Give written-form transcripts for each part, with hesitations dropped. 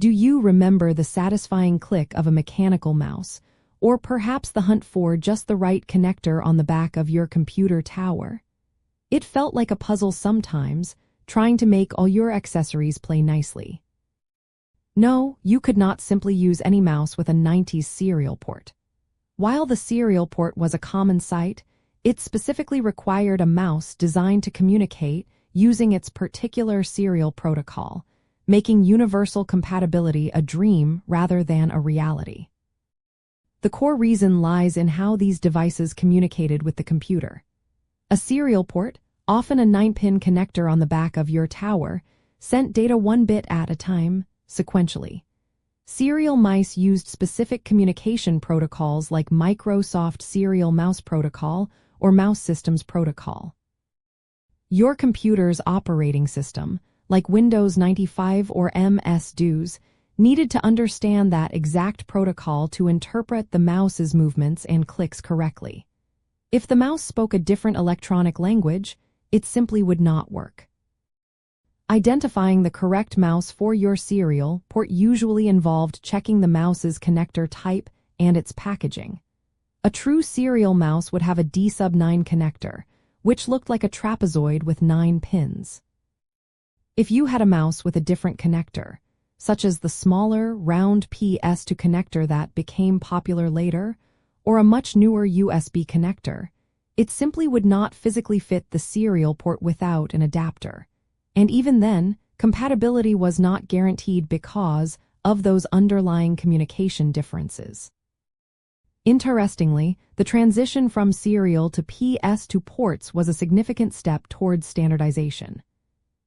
Do you remember the satisfying click of a mechanical mouse, or perhaps the hunt for just the right connector on the back of your computer tower? It felt like a puzzle sometimes, trying to make all your accessories play nicely. No, you could not simply use any mouse with a 90s serial port. While the serial port was a common sight, it specifically required a mouse designed to communicate using its particular serial protocol, making universal compatibility a dream rather than a reality. The core reason lies in how these devices communicated with the computer. A serial port, often a 9-pin connector on the back of your tower, sent data 1 bit at a time, sequentially. Serial mice used specific communication protocols like Microsoft Serial Mouse Protocol or Mouse Systems Protocol. Your computer's operating system, like Windows 95 or MS-DOS, needed to understand that exact protocol to interpret the mouse's movements and clicks correctly. If the mouse spoke a different electronic language, it simply would not work. Identifying the correct mouse for your serial port usually involved checking the mouse's connector type and its packaging. A true serial mouse would have a D-sub-9 connector, which looked like a trapezoid with 9 pins. If you had a mouse with a different connector, such as the smaller, round PS2 connector that became popular later, or a much newer USB connector, it simply would not physically fit the serial port without an adapter. And even then, compatibility was not guaranteed because of those underlying communication differences. Interestingly, the transition from serial to PS2 ports was a significant step towards standardization.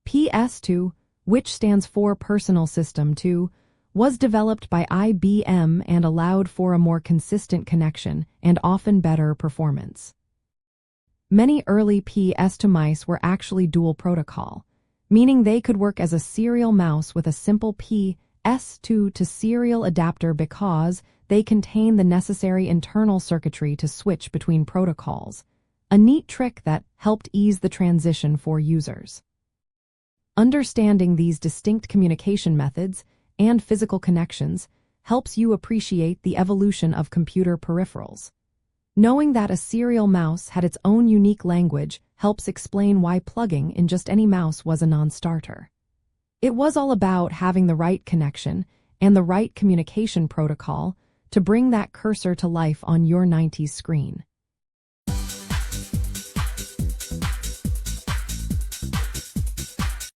PS2, which stands for Personal System 2, was developed by IBM and allowed for a more consistent connection and often better performance. Many early PS2 mice were actually dual protocol, meaning they could work as a serial mouse with a simple PS2 to serial adapter because they contain the necessary internal circuitry to switch between protocols, a neat trick that helped ease the transition for users. Understanding these distinct communication methods and physical connections helps you appreciate the evolution of computer peripherals. Knowing that a serial mouse had its own unique language helps explain why plugging in just any mouse was a non-starter. It was all about having the right connection and the right communication protocol to bring that cursor to life on your 90s screen.